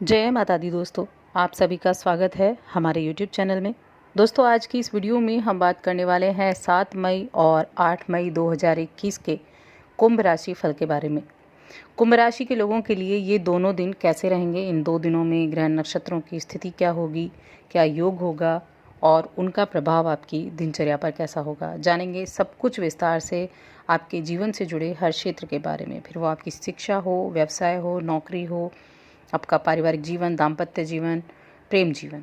जय माता दी दोस्तों, आप सभी का स्वागत है हमारे YouTube चैनल में। दोस्तों, आज की इस वीडियो में हम बात करने वाले हैं 7 मई और 8 मई 2021 के कुंभ राशि फल के बारे में। कुंभ राशि के लोगों के लिए ये दोनों दिन कैसे रहेंगे, इन 2 दिनों में ग्रह नक्षत्रों की स्थिति क्या होगी, क्या योग होगा और उनका प्रभाव आपकी दिनचर्या पर कैसा होगा, जानेंगे सब कुछ विस्तार से आपके जीवन से जुड़े हर क्षेत्र के बारे में। फिर वो आपकी शिक्षा हो, व्यवसाय हो, नौकरी हो, आपका पारिवारिक जीवन, दाम्पत्य जीवन, प्रेम जीवन।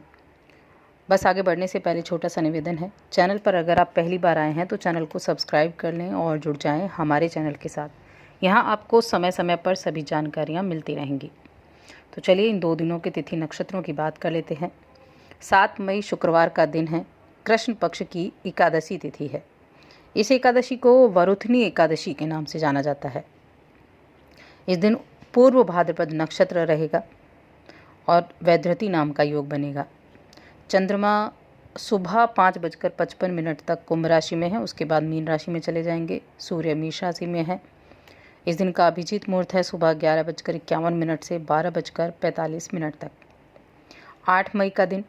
बस आगे बढ़ने से पहले छोटा सा निवेदन है, चैनल पर अगर आप पहली बार आए हैं तो चैनल को सब्सक्राइब कर लें और जुड़ जाएं हमारे चैनल के साथ। यहाँ आपको समय समय पर सभी जानकारियाँ मिलती रहेंगी। तो चलिए इन 2 दिनों के तिथि नक्षत्रों की बात कर लेते हैं। 7 मई शुक्रवार का दिन है, कृष्ण पक्ष की एकादशी तिथि है। इस एकादशी को वरुथनी एकादशी के नाम से जाना जाता है। इस दिन पूर्व भाद्रपद नक्षत्र रहेगा और वैधृति नाम का योग बनेगा। चंद्रमा सुबह 5:55 तक कुंभ राशि में है, उसके बाद मीन राशि में चले जाएंगे। सूर्य मेष राशि में है। इस दिन का अभिजीत मुहूर्त है सुबह 11:51 से 12:45 तक। 8 मई का दिन,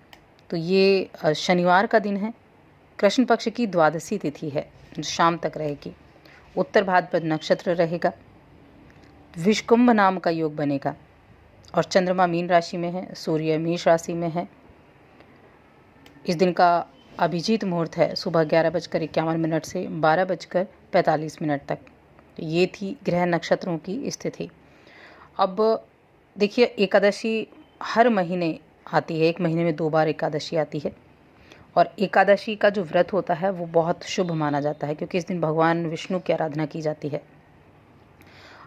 तो ये शनिवार का दिन है। कृष्ण पक्ष की द्वादशी तिथि है, शाम तक रहेगी। उत्तर भाद्रपद नक्षत्र रहेगा। विषकुंभ नाम का योग बनेगा और चंद्रमा मीन राशि में है, सूर्य मेष राशि में है। इस दिन का अभिजीत मुहूर्त है सुबह 11:51 से 12:45 तक। तो ये थी ग्रह नक्षत्रों की स्थिति। अब देखिए, एकादशी हर महीने आती है, 1 महीने में 2 बार एकादशी आती है और एकादशी का जो व्रत होता है वो बहुत शुभ माना जाता है, क्योंकि इस दिन भगवान विष्णु की आराधना की जाती है।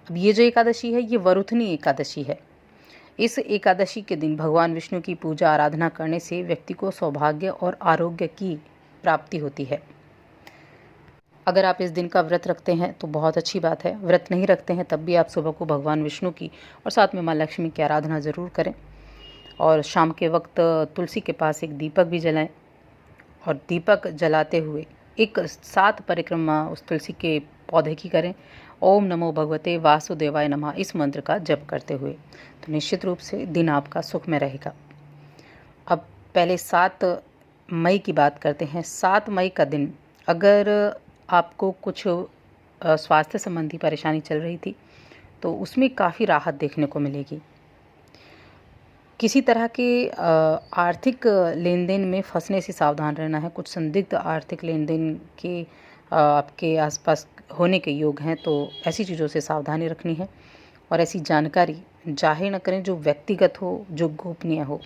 अब ये जो एकादशी है ये वरुथनी एकादशी है। इस एकादशी के दिन भगवान विष्णु की पूजा आराधना करने से व्यक्ति को सौभाग्य और आरोग्य की प्राप्ति होती है। अगर आप इस दिन का व्रत रखते हैं तो बहुत अच्छी बात है। व्रत नहीं रखते हैं तब भी आप सुबह को भगवान विष्णु की और साथ में माँ लक्ष्मी की आराधना ज़रूर करें और शाम के वक्त तुलसी के पास एक दीपक भी जलाएं और दीपक जलाते हुए एक 7 परिक्रमा उस तुलसी के पौधे की करें। ओम नमो भगवते वासुदेवाय नमः इस मंत्र का जप करते हुए, तो निश्चित रूप से दिन आपका सुखमय रहेगा। अब पहले 7 मई की बात करते हैं। 7 मई का दिन, अगर आपको कुछ स्वास्थ्य संबंधी परेशानी चल रही थी तो उसमें काफ़ी राहत देखने को मिलेगी। किसी तरह के आर्थिक लेन देन में फंसने से सावधान रहना है। कुछ संदिग्ध आर्थिक लेन देन के आपके आसपास होने के योग हैं, तो ऐसी चीज़ों से सावधानी रखनी है और ऐसी जानकारी जाहिर न करें जो व्यक्तिगत हो, जो गोपनीय हो।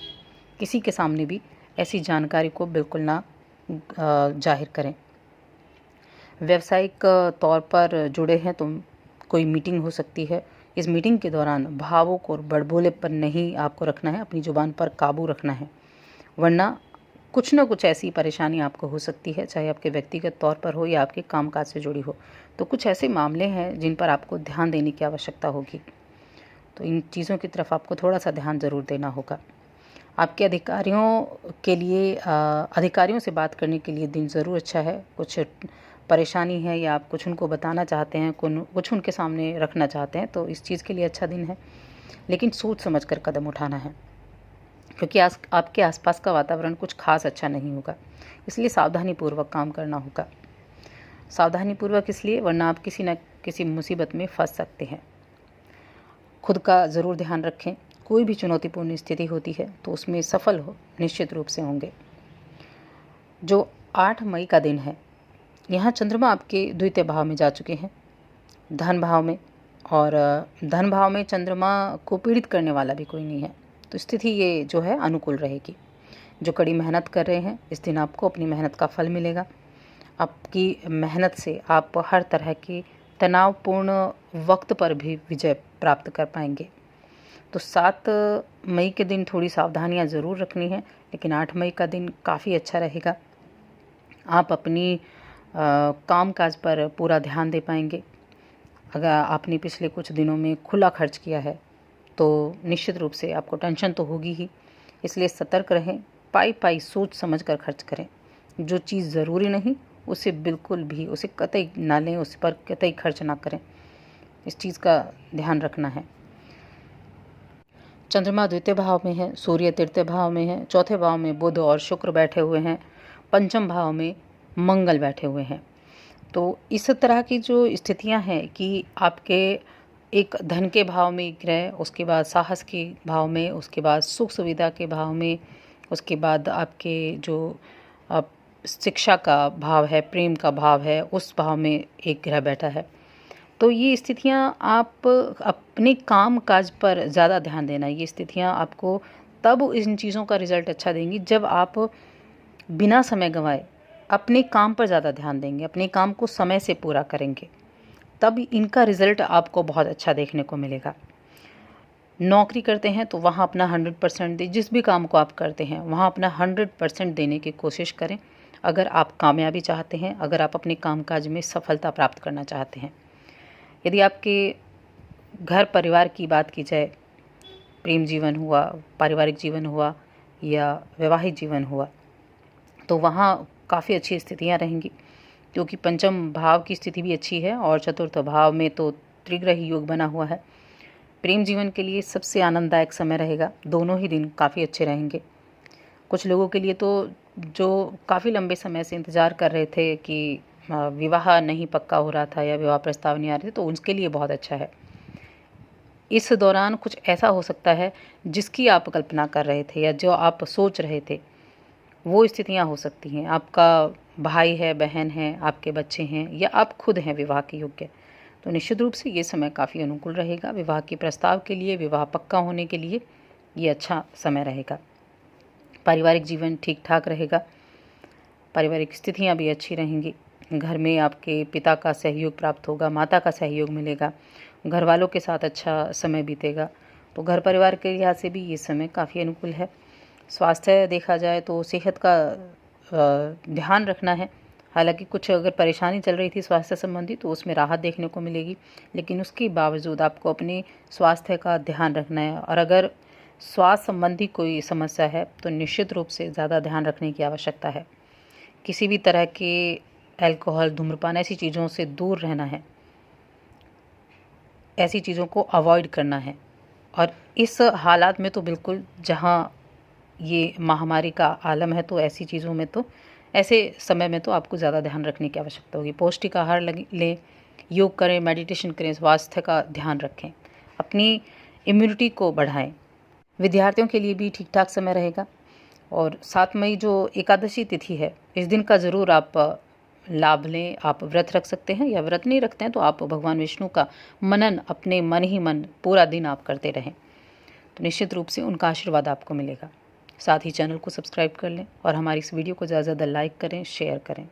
किसी के सामने भी ऐसी जानकारी को बिल्कुल ना जाहिर करें। व्यावसायिक तौर पर जुड़े हैं तो कोई मीटिंग हो सकती है। इस मीटिंग के दौरान भावुक और बड़बोलेपन नहीं आपको रखना है, अपनी ज़ुबान पर काबू रखना है, वरना कुछ ना कुछ ऐसी परेशानी आपको हो सकती है, चाहे आपके व्यक्तिगत तौर पर हो या आपके कामकाज से जुड़ी हो। तो कुछ ऐसे मामले हैं जिन पर आपको ध्यान देने की आवश्यकता होगी, तो इन चीज़ों की तरफ आपको थोड़ा सा ध्यान ज़रूर देना होगा। आपके अधिकारियों के लिए अधिकारियों से बात करने के लिए दिन ज़रूर अच्छा है। कुछ परेशानी है या आप कुछ उनको बताना चाहते हैं, कुछ उनके सामने रखना चाहते हैं, तो इस चीज़ के लिए अच्छा दिन है, लेकिन सोच समझ कर कदम उठाना है, क्योंकि आपके आसपास का वातावरण कुछ खास अच्छा नहीं होगा। इसलिए सावधानीपूर्वक काम करना होगा। सावधानीपूर्वक इसलिए, वरना आप किसी न किसी मुसीबत में फंस सकते हैं। खुद का ज़रूर ध्यान रखें। कोई भी चुनौतीपूर्ण स्थिति होती है तो उसमें सफल हो निश्चित रूप से होंगे। जो 8 मई का दिन है, यहाँ चंद्रमा आपके द्वितीय भाव में जा चुके हैं, धन भाव में, और धन भाव में चंद्रमा को पीड़ित करने वाला भी कोई नहीं है, तो स्थिति ये जो है अनुकूल रहेगी। जो कड़ी मेहनत कर रहे हैं, इस दिन आपको अपनी मेहनत का फल मिलेगा। आपकी मेहनत से आप हर तरह के तनावपूर्ण वक्त पर भी विजय प्राप्त कर पाएंगे। तो 7 मई के दिन थोड़ी सावधानियां ज़रूर रखनी है, लेकिन 8 मई का दिन काफ़ी अच्छा रहेगा। आप अपनी कामकाज पर पूरा ध्यान दे पाएंगे। अगर आपने पिछले कुछ दिनों में खुला खर्च किया है तो निश्चित रूप से आपको टेंशन तो होगी ही, इसलिए सतर्क रहें। पाई सोच समझ कर खर्च करें। जो चीज़ ज़रूरी नहीं उसे बिल्कुल भी, उसे कतई ना लें, उस पर कतई खर्च ना करें। इस चीज़ का ध्यान रखना है। चंद्रमा द्वितीय भाव में है, सूर्य तृतीय भाव में है, चौथे भाव में बुध और शुक्र बैठे हुए हैं, पंचम भाव में मंगल बैठे हुए हैं। तो इस तरह की जो स्थितियां हैं कि आपके एक धन के भाव में ग्रह, उसके बाद साहस के भाव में, उसके बाद सुख सुविधा के भाव में, उसके बाद आपके जो शिक्षा का भाव है, प्रेम का भाव है, उस भाव में एक ग्रह बैठा है। तो ये स्थितियाँ आप अपने काम काज पर ज़्यादा ध्यान देना, ये स्थितियाँ आपको तब इन चीज़ों का रिज़ल्ट अच्छा देंगी जब आप बिना समय गंवाए अपने काम पर ज़्यादा ध्यान देंगे, अपने काम को समय से पूरा करेंगे, तब इनका रिज़ल्ट आपको बहुत अच्छा देखने को मिलेगा। नौकरी करते हैं तो वहाँ अपना 100% दें, जिस भी काम को आप करते हैं वहाँ अपना 100% देने की कोशिश करें। अगर आप कामयाबी चाहते हैं, अगर आप अपने कामकाज में सफलता प्राप्त करना चाहते हैं। यदि आपके घर परिवार की बात की जाए, प्रेम जीवन हुआ, पारिवारिक जीवन हुआ या वैवाहिक जीवन हुआ, तो वहाँ काफ़ी अच्छी स्थितियाँ रहेंगी, क्योंकि पंचम भाव की स्थिति भी अच्छी है और चतुर्थ भाव में तो त्रिग्रही योग बना हुआ है। प्रेम जीवन के लिए सबसे आनंददायक समय रहेगा, दोनों ही दिन काफ़ी अच्छे रहेंगे। कुछ लोगों के लिए तो जो काफ़ी लंबे समय से इंतज़ार कर रहे थे कि विवाह नहीं पक्का हो रहा था या विवाह प्रस्ताव नहीं आ रहे थे, तो उसके लिए बहुत अच्छा है। इस दौरान कुछ ऐसा हो सकता है जिसकी आप कल्पना कर रहे थे या जो आप सोच रहे थे, वो स्थितियां हो सकती हैं। आपका भाई है, बहन है, आपके बच्चे हैं या आप खुद हैं विवाह के योग्य, तो निश्चित रूप से ये समय काफ़ी अनुकूल रहेगा। विवाह के प्रस्ताव के लिए, विवाह पक्का होने के लिए ये अच्छा समय रहेगा। पारिवारिक जीवन ठीक ठाक रहेगा, पारिवारिक स्थितियाँ भी अच्छी रहेंगी। घर में आपके पिता का सहयोग प्राप्त होगा, माता का सहयोग मिलेगा, घर वालों के साथ अच्छा समय बीतेगा। तो घर परिवार के लिहाज से भी ये समय काफ़ी अनुकूल है। स्वास्थ्य देखा जाए तो सेहत का ध्यान रखना है। हालांकि कुछ अगर परेशानी चल रही थी स्वास्थ्य संबंधी तो उसमें राहत देखने को मिलेगी, लेकिन उसके बावजूद आपको अपने स्वास्थ्य का ध्यान रखना है। और अगर स्वास्थ्य संबंधी कोई समस्या है तो निश्चित रूप से ज़्यादा ध्यान रखने की आवश्यकता है। किसी भी तरह के अल्कोहल, धूम्रपान, ऐसी चीज़ों से दूर रहना है, ऐसी चीज़ों को अवॉइड करना है। और इस हालात में तो बिल्कुल, जहाँ ये महामारी का आलम है, तो ऐसी चीज़ों में तो, ऐसे समय में तो आपको ज़्यादा ध्यान रखने की आवश्यकता होगी। पौष्टिक आहार लें, योग करें, मेडिटेशन करें, स्वास्थ्य का ध्यान रखें, अपनी इम्यूनिटी को बढ़ाएं। विद्यार्थियों के लिए भी ठीक ठाक समय रहेगा। और 7 मई जो एकादशी तिथि है, इस दिन का ज़रूर आप लाभ लें। आप व्रत रख सकते हैं या व्रत नहीं रखते हैं तो आप भगवान विष्णु का मनन अपने मन ही मन पूरा दिन आप करते रहें, तो निश्चित रूप से उनका आशीर्वाद आपको मिलेगा। साथ ही चैनल को सब्सक्राइब कर लें और हमारी इस वीडियो को ज़्यादा से ज़्यादा लाइक करें, शेयर करें।